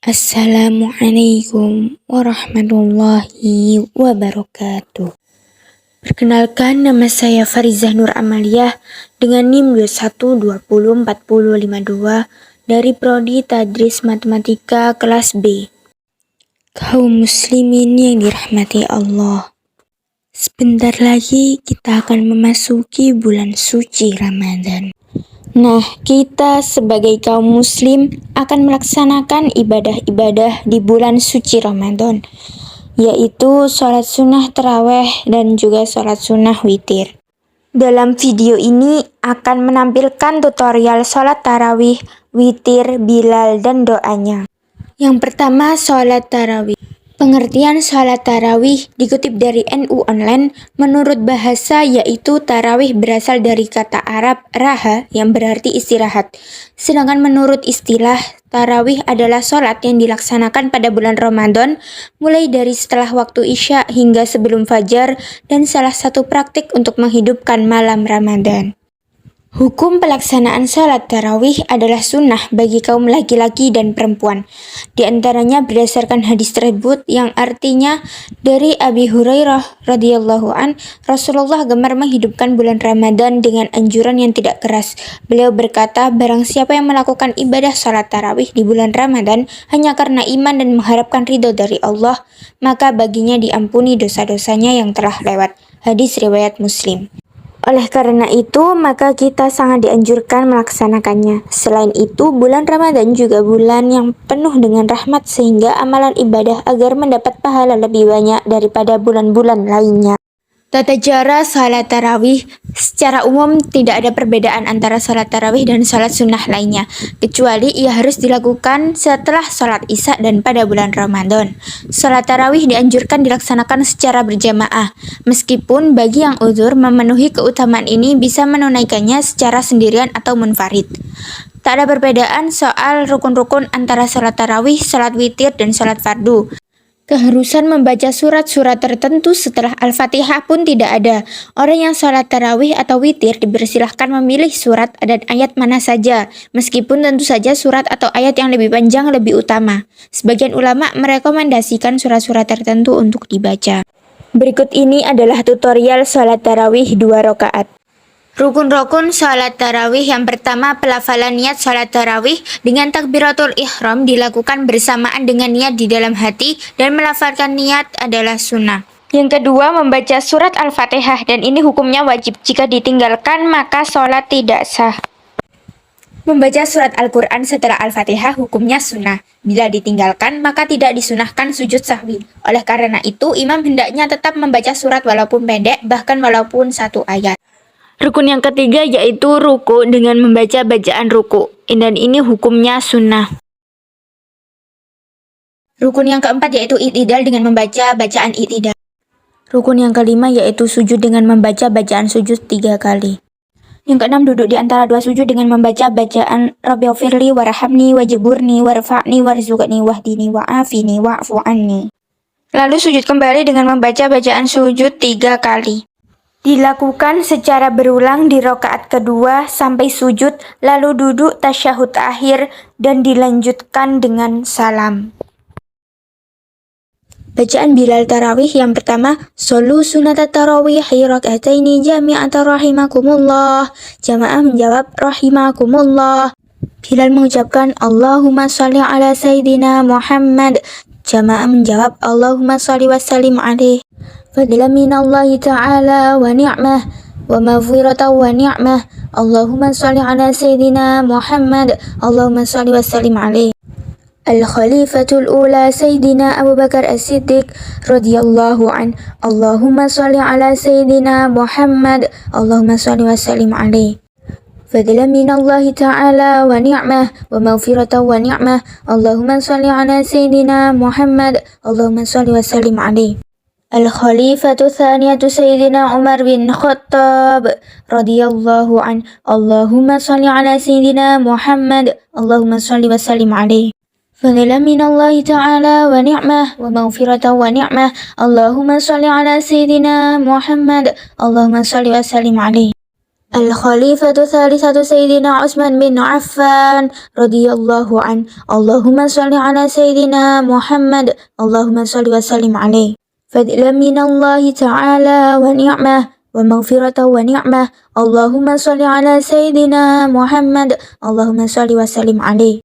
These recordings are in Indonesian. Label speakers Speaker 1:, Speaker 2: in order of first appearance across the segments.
Speaker 1: Assalamualaikum warahmatullahi wabarakatuh. Perkenalkan, nama saya Farizah Nur Amaliah dengan NIM 21204052 dari Prodi Tadris Matematika kelas B. Kaum muslimin yang dirahmati Allah, sebentar lagi kita akan memasuki bulan suci Ramadan. Nah, kita sebagai kaum muslim akan melaksanakan ibadah-ibadah di bulan suci Ramadan, yaitu sholat sunnah taraweh dan juga sholat sunnah witir. Dalam video ini akan menampilkan tutorial sholat tarawih, witir, bilal, dan doanya. Yang pertama, sholat tarawih. Pengertian sholat tarawih dikutip dari NU Online, menurut bahasa yaitu tarawih berasal dari kata Arab raha yang berarti istirahat. Sedangkan menurut istilah, tarawih adalah sholat yang dilaksanakan pada bulan Ramadan, mulai dari setelah waktu Isya hingga sebelum fajar, dan salah satu praktik untuk menghidupkan malam Ramadan. Hukum pelaksanaan sholat tarawih adalah sunnah bagi kaum laki-laki dan perempuan. Di antaranya berdasarkan hadis tersebut yang artinya dari Abi Hurairah radhiyallahu an, Rasulullah gemar menghidupkan bulan Ramadan dengan anjuran yang tidak keras. Beliau berkata, barang siapa yang melakukan ibadah sholat tarawih di bulan Ramadan hanya karena iman dan mengharapkan ridho dari Allah, maka baginya diampuni dosa-dosanya yang telah lewat. Hadis riwayat Muslim. Oleh karena itu, maka kita sangat dianjurkan melaksanakannya. Selain itu, bulan Ramadan juga bulan yang penuh dengan rahmat sehingga amalan ibadah agar mendapat pahala lebih banyak daripada bulan-bulan lainnya. Tata cara salat tarawih, secara umum tidak ada perbedaan antara salat tarawih dan salat sunnah lainnya, kecuali ia harus dilakukan setelah salat isya dan pada bulan Ramadan. Salat tarawih dianjurkan dilaksanakan secara berjamaah, meskipun bagi yang uzur memenuhi keutamaan ini bisa menunaikannya secara sendirian atau munfarid. Tak ada perbedaan soal rukun-rukun antara salat tarawih, salat witir, dan salat fardu. Keharusan membaca surat-surat tertentu setelah Al-Fatihah pun tidak ada. Orang yang sholat tarawih atau witir dipersilahkan memilih surat dan ayat mana saja, meskipun tentu saja surat atau ayat yang lebih panjang lebih utama. Sebagian ulama merekomendasikan surat-surat tertentu untuk dibaca. Berikut ini adalah tutorial sholat tarawih 2 rakaat. Rukun-rukun sholat tarawih. Yang pertama, pelafalan niat sholat tarawih dengan takbiratul ihram dilakukan bersamaan dengan niat di dalam hati, dan melafalkan niat adalah sunnah. Yang kedua, membaca surat Al-Fatihah, dan ini hukumnya wajib. Jika ditinggalkan maka sholat tidak sah. Membaca surat Al-Quran setelah Al-Fatihah hukumnya sunnah. Bila ditinggalkan maka tidak disunahkan sujud sahwi. Oleh karena itu, imam hendaknya tetap membaca surat walaupun pendek, bahkan walaupun 1 ayat. Rukun yang ketiga yaitu ruku dengan membaca bacaan ruku, dan ini hukumnya sunnah. Rukun yang keempat yaitu i'tidal dengan membaca bacaan i'tidal. Rukun yang kelima yaitu sujud dengan membaca bacaan sujud 3 kali. Yang keenam, duduk di antara 2 sujud dengan membaca bacaan Rabbighfirli warhamni wajburni warfa'ni warzuqni wahdini wa'afini wa'fu anni. Lalu sujud kembali dengan membaca bacaan sujud 3 kali. Dilakukan secara berulang di rakaat kedua sampai sujud, lalu duduk tasyahud akhir dan dilanjutkan dengan salam. Bacaan Bilal tarawih yang pertama, Shollu sunata tarawihi raka'ataini jami'atan rahimakumullah. Jamaah menjawab rahimakumullah. Bilal mengucapkan Allahumma sholli ala Sayyidina Muhammad. Jamaah menjawab Allahumma sholli wa sallim alaih. Fadlan minallahi ta'ala wa ni'mah wa maghfiratan wa ni'mah. Allahumma sholli ala Sayyidina Muhammad. Allahumma sholli wa sallim alaih. Al-Khalifatul Ula Sayyidina Abu Bakar As-Siddiq radhiyallahu an. Allahumma sholli ala Sayyidina Muhammad. Allahumma sholli wa sallim alaih. Fadlan minallahi ta'ala wa ni'mah wa maghfiratan wa ni'mah. Allahumma sholli ala Sayyidina Muhammad. Allahumma sholli wa sallim alaih. Al-Khalifatu Thaniyatu Sayyidina Umar bin Khattab radhiyallahu an. Allahumma sholli ala Sayyidina Muhammad. Allahumma sholli wa sallim alaih. Fadlan minallahi ta'ala wa ni'mah wa maghfiratan wa ni'mah. Allahumma sholli ala Sayyidina Muhammad. Allahumma sholli wa sallim alaih. Al-Khalifatu Thalithatu Sayyidina Utsman bin Affan radhiyallahu an. Allahumma shalli ala Sayyidina Muhammad. Allahumma shalli wa sallim alaih. Fadlan minallahi ta'ala wa ni'mah wa maghfirata wa ni'mah. Allahumma shalli ala Sayyidina Muhammad. Allahumma shalli wa sallim alaih.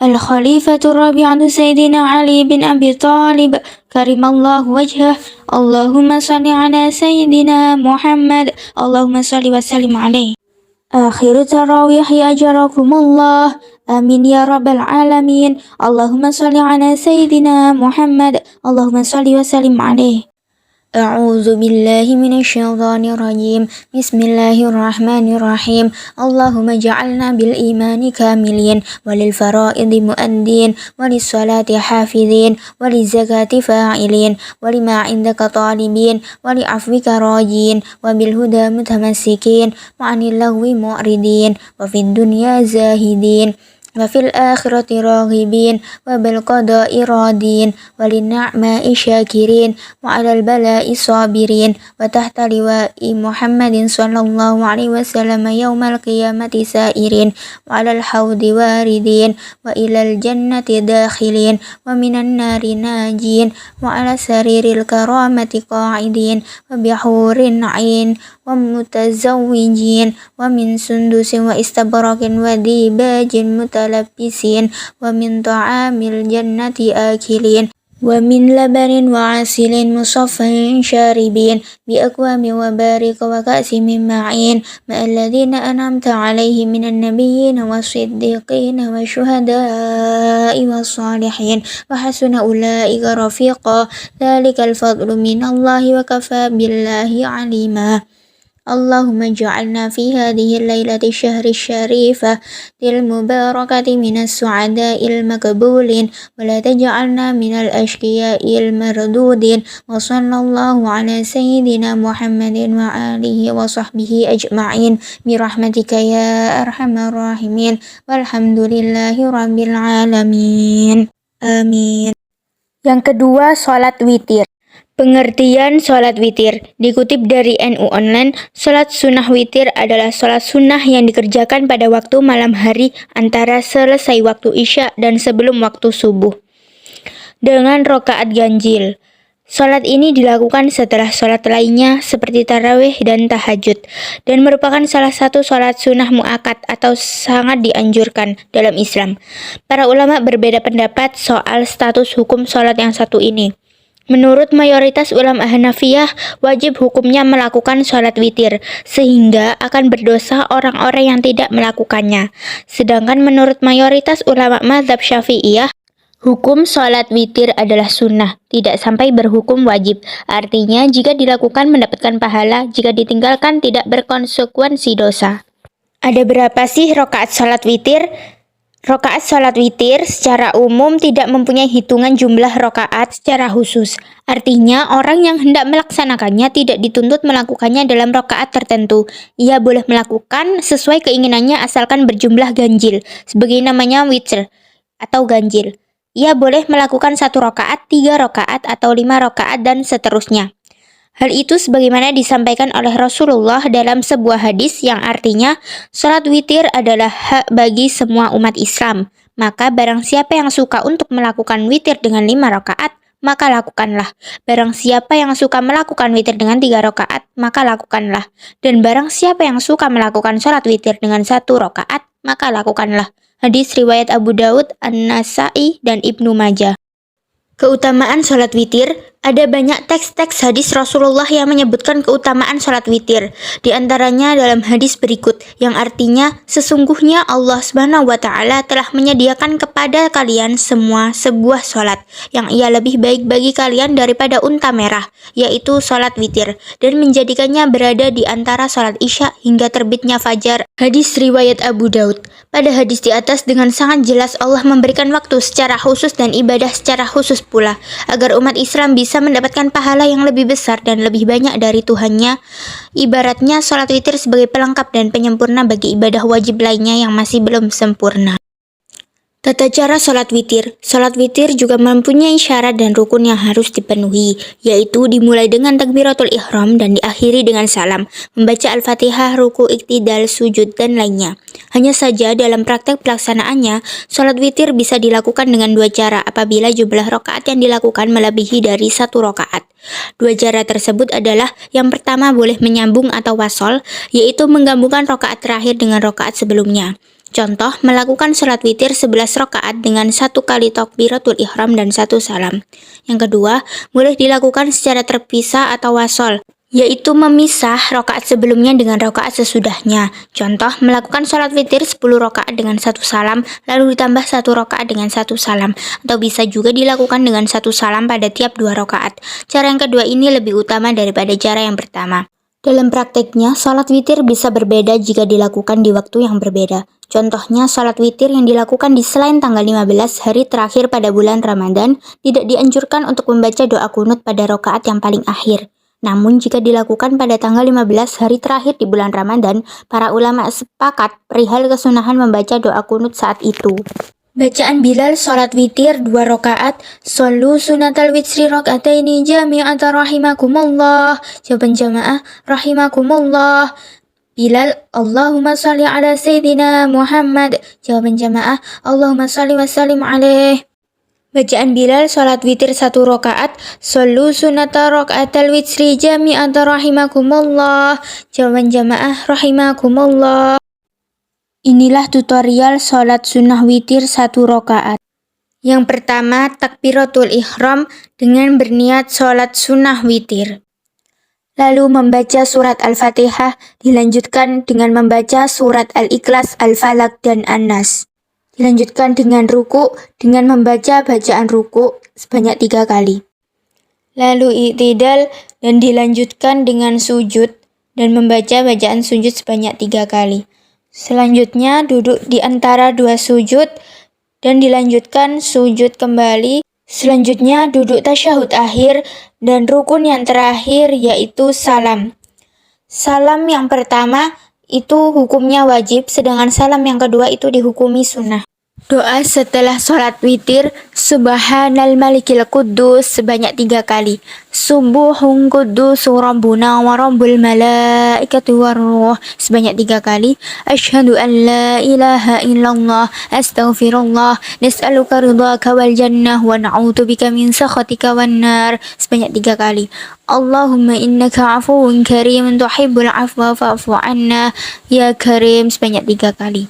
Speaker 1: Al-Khalifatu Rabi'atu Sayyidina Ali bin Abi Talib karimallahu wajhah. Allahumma shalli ala Sayyidina Muhammad. Allahumma shalli wa sallim alaih. Akhir tarawih ya jarakumullah. Amin ya rabbal alamin. Allahumma shalli ala Sayyidina Muhammad. Allahumma shalli wa sallim alaih. A'udzu billahi minasyaitonir rajim. Bismillahirrahmanirrahim. Allahumma ja'alna bil imani kamilin walil faraidi muaddin walis salati hafizin waliz zakati fa'ilin walima indaka talibin wali afwika rajin wabil huda mutamassikin wa anil lagwi mu'ridin wa fid dunya zahidin wa fil akhirati raghibin wa bil qada'i radin wa lin ni'ma'i syakirin wa 'alal bala'i sabirin wa tahta liwa'i Muhammadin sallallahu alaihi wasallam yaumal qiyamati sairin wa 'alal haudi waridin wa ilal jannati dakhilin wa minan nari najin wa 'ala sariril karamati qa'idin wa bihurin 'ain wa mutazawwijin wa min sundusin wa istabrakin wa dibajin mutalabbisin wa min ta'amil jannati akilin wa min labanin wa asilin musaffin syaribin bi akwami wa barik wa ka'si min ma'in ma'alladhina an'amta alaihim minan nabiyyin wa siddiqin wa syuhada'i wa salihin wa hasuna ulaika rafiqa dhalikal fadlu minallahi wa kafa billahi alima. Allahumma ja'alna fi hadhihi al-lailati syahri syarifah til mubarakati minas su'ada'il makbulin wa la taj'alna minal ashqiya'il mardudin wa sallallahu ala sayyidina Muhammadin wa alihi wa sahbihi ajma'in bi rahmatika ya arhamar rahimin walhamdulillahi rabbil alamin. Amin. Yang kedua, sholat witir. Pengertian sholat witir dikutip dari NU Online. Sholat sunnah witir adalah sholat sunnah yang dikerjakan pada waktu malam hari antara selesai waktu isya dan sebelum waktu subuh dengan rokaat ganjil. Sholat ini dilakukan setelah sholat lainnya seperti tarawih dan tahajud dan merupakan salah satu sholat sunnah muakkad atau sangat dianjurkan dalam Islam. Para ulama berbeda pendapat soal status hukum sholat yang satu ini. Menurut mayoritas ulama Hanafiyah, wajib hukumnya melakukan sholat witir, sehingga akan berdosa orang-orang yang tidak melakukannya. Sedangkan menurut mayoritas ulama mazhab Syafi'iyah, hukum sholat witir adalah sunnah, tidak sampai berhukum wajib. Artinya, jika dilakukan mendapatkan pahala, jika ditinggalkan tidak berkonsekuensi dosa. Ada berapa sih rakaat sholat witir? Rakaat sholat witir secara umum tidak mempunyai hitungan jumlah rakaat secara khusus. Artinya, orang yang hendak melaksanakannya tidak dituntut melakukannya dalam rakaat tertentu. Ia boleh melakukan sesuai keinginannya asalkan berjumlah ganjil, sebagai namanya witr atau ganjil. Ia boleh melakukan 1 rakaat, 3 rakaat, atau 5 rakaat, dan seterusnya. Hal itu sebagaimana disampaikan oleh Rasulullah dalam sebuah hadis yang artinya, sholat witir adalah hak bagi semua umat Islam. Maka barang siapa yang suka untuk melakukan witir dengan 5 rakaat, maka lakukanlah. Barang siapa yang suka melakukan witir dengan 3 rakaat, maka lakukanlah. Dan barang siapa yang suka melakukan sholat witir dengan 1 rakaat, maka lakukanlah. Hadis riwayat Abu Daud, An-Nasai, dan Ibnu Majah. Keutamaan sholat witir. Ada banyak teks-teks hadis Rasulullah yang menyebutkan keutamaan sholat witir. Di antaranya dalam hadis berikut, yang artinya, sesungguhnya Allah SWT telah menyediakan kepada kalian semua sebuah sholat, yang ia lebih baik bagi kalian daripada unta merah, yaitu sholat witir, dan menjadikannya berada di antara sholat isya hingga terbitnya fajar. Hadis riwayat Abu Daud. Pada hadis di atas dengan sangat jelas Allah memberikan waktu secara khusus dan ibadah secara khusus pula, agar umat Islam bisa mendapatkan pahala yang lebih besar dan lebih banyak dari Tuhannya. Ibaratnya sholat witir sebagai pelengkap dan penyempurna bagi ibadah wajib lainnya yang masih belum sempurna. Tata cara sholat witir. Sholat witir juga mempunyai syarat dan rukun yang harus dipenuhi, yaitu dimulai dengan takbiratul ihram dan diakhiri dengan salam, membaca Al-Fatihah, ruku, iktidal, sujud, dan lainnya. Hanya saja dalam praktek pelaksanaannya, sholat witir bisa dilakukan dengan dua cara apabila jumlah rakaat yang dilakukan melebihi dari 1 rakaat. Dua cara tersebut adalah yang pertama boleh menyambung atau wasol, yaitu menggabungkan rakaat terakhir dengan rakaat sebelumnya. Contoh, melakukan sholat witir 11 rakaat dengan 1 kali takbiratul ihram dan 1 salam. Yang kedua, boleh dilakukan secara terpisah atau wasol, yaitu memisah rakaat sebelumnya dengan rakaat sesudahnya. Contoh, melakukan sholat witir 10 rakaat dengan 1 salam, lalu ditambah 1 rakaat dengan 1 salam, atau bisa juga dilakukan dengan 1 salam pada tiap 2 rakaat. Cara yang kedua ini lebih utama daripada cara yang pertama. Dalam prakteknya, sholat witir bisa berbeda jika dilakukan di waktu yang berbeda. Contohnya, sholat witir yang dilakukan di selain tanggal 15 hari terakhir pada bulan Ramadan tidak dianjurkan untuk membaca doa kunut pada rakaat yang paling akhir. Namun, jika dilakukan pada tanggal 15 hari terakhir di bulan Ramadan, para ulama sepakat perihal kesunahan membaca doa kunut saat itu. Bacaan Bilal sholat witir 2 rakaat. Shollu sunatal witri rakataini jami'atan rahimakumullah. Jawaban jamaah, rahimakumullah. Bilal, Allahumma sholli ala Sayyidina Muhammad. Jawaban jamaah, Allahumma sholli wa sallim alaih. Bacaan Bilal sholat witir 1 rakaat. Shollu sunata rakaatal witri jami'atan rahimakumullah. Jawaban jamaah, rahimakumullah. Inilah tutorial sholat sunnah witir 1 rakaat. Yang pertama, takbiratul ihram dengan berniat sholat sunnah witir. Lalu membaca surat Al-Fatihah, dilanjutkan dengan membaca surat Al-Ikhlas, Al-Falaq, dan An-Nas. Dilanjutkan dengan ruku, dengan membaca bacaan ruku sebanyak 3 kali. Lalu i'tidal, dan dilanjutkan dengan sujud, dan membaca bacaan sujud sebanyak 3 kali. Selanjutnya duduk di antara 2 sujud dan dilanjutkan sujud kembali. Selanjutnya duduk tasyahud akhir dan rukun yang terakhir yaitu salam. Salam yang pertama itu hukumnya wajib, sedangkan salam yang kedua itu dihukumi sunnah. Doa setelah sholat witir, Subhanal Malikil Quddus sebanyak 3 kali. Subuhun Quddus Rabbuna wa Rabbul Malaikati Warruh sebanyak 3 kali. Asyhadu an la ilaha illallah, astaghfirullah, nas'aluka ridhaka wal jannah wa na'udzubika min sakhatika wan nar sebanyak 3 kali. Allahumma innaka afuwun karim tuhibbul afwa fa'fu anna ya karim sebanyak 3 kali.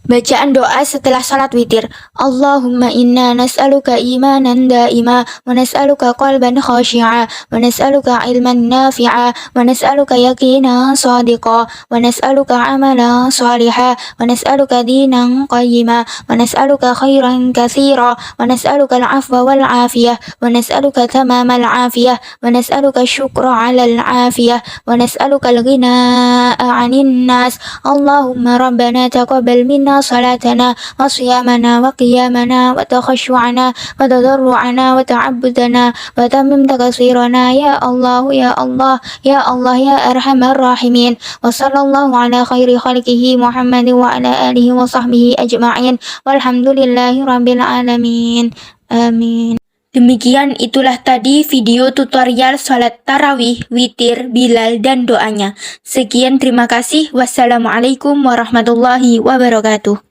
Speaker 1: Bacaan doa setelah salat witir. Allahumma inna nas'aluka imanan da'ima wa nas'aluka qalban khashi'a wa nas'aluka ilman nafi'a wa nas'aluka yaqinan sadiqa wa nas'aluka amalan saliha wa nas'aluka dinan qayyima wa nas'aluka khairan katsira wa nas'aluka al-'afwa wal 'afiyah wa nas'aluka tamamal 'afiyah wa nas'aluka syukra 'alal 'afiyah wa nas'aluka al-ghina'a 'anil nas. Allahumma rabbana taqabbal minna صلاتنا وصيامنا وقيامنا وتخشعنا وتضرعنا وتعبدنا وتمم تقصيرنا يا الله يا الله يا الله يا أرحم الراحمين وصلى الله على خير خلقه محمد وعلى آله وصحبه أجمعين والحمد لله رب العالمين آمين. Demikian itulah tadi video tutorial sholat tarawih, witir, Bilal, dan doanya. Sekian, terima kasih. Wassalamualaikum warahmatullahi wabarakatuh.